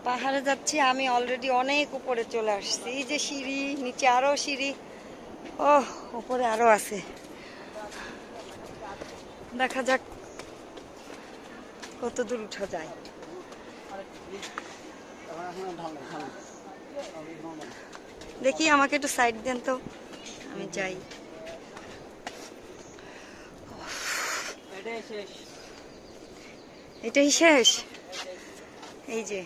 পাহাড়ে যাচ্ছি আমি, অলরেডি অনেক উপরে চলে আসছি। এই যে সিঁড়ি, নিচে আরো সিঁড়ি, ও উপরে আরো আছে। দেখা যাক কত দূর উঠা যায়। দেখি আমাকে একটু সাইড দেন তো, আমি যাই। এটাই শেষ। এই যে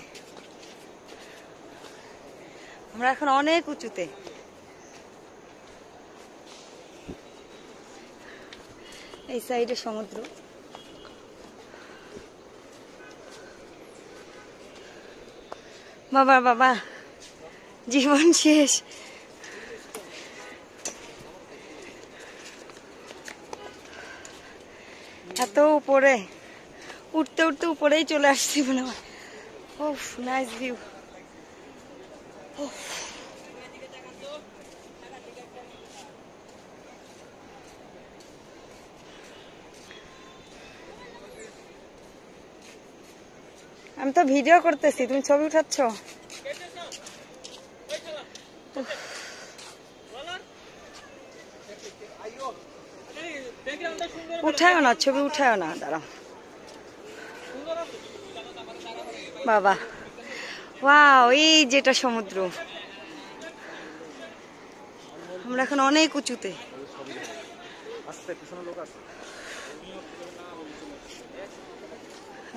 আমরা এখন অনেক উঁচুতে। এই সাইডে সমুদ্র। বাবা বাবা, জীবন শেষ। এত উপরে, উঠতে উঠতে উপরেই চলে আসছি মনে হয়। ওফ, নাইস ভিউ। আমি তো ভিডিও করতেছি, তুমি ছবি উঠাচ্ছ। উঠায় না, ছবি উঠায় না, দাঁড়াও। বাবা ওয়াও, এই যেটা সমুদ্র। আমরা এখন অনেক উঁচুতে।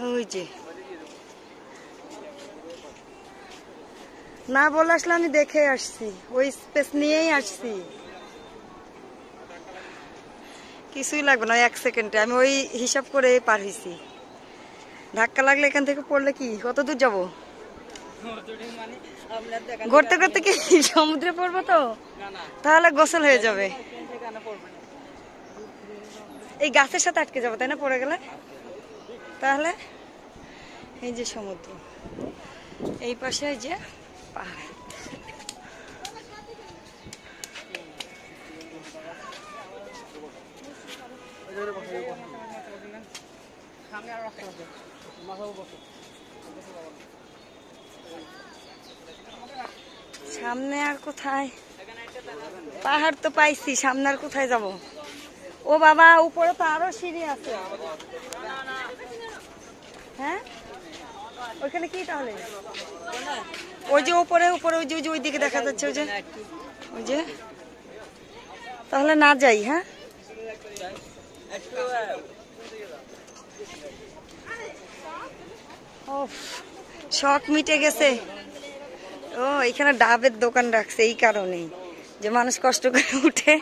ওই যে না বলে আসলে, আমি দেখে আসছি, ওই স্পেস নিয়েই আসছি। কিছুই লাগবে না, 1 সেকেন্ডে আমি ওই হিসাব করে পার হয়েছি। ধাক্কা লাগলে এখান থেকে পড়লে কি কত দূর যাবো? ঘুরতে ঘুরতে কি সমুদ্রে পড়বো? তো তাহলে গোসল হয়ে যাবে। এই গাছের সাথে আটকে যাবো, তাই না পড়ে গেলে? তাহলে এই যে সমুদ্র, এই পাশে এই যে পাহাড়। সামনে আর কোথায়? পাহাড় তো পাইছি, সামনে আর কোথায় যাব? ও বাবা, উপরে তো আরো সিঁড়ি আছে। হ্যাঁ, ওইখানে কি তাহলে? ওই যে উপরে উপরে, ওই যে ওই দিকে দেখা যাচ্ছে, ওই যে ওই যে। তাহলে না যাই? হ্যাঁ, ও শখ মিটে গেছে। ও এখানে ডাবের দোকান রাখছে, এই কারণেই যে মানুষ কষ্ট করে উঠে।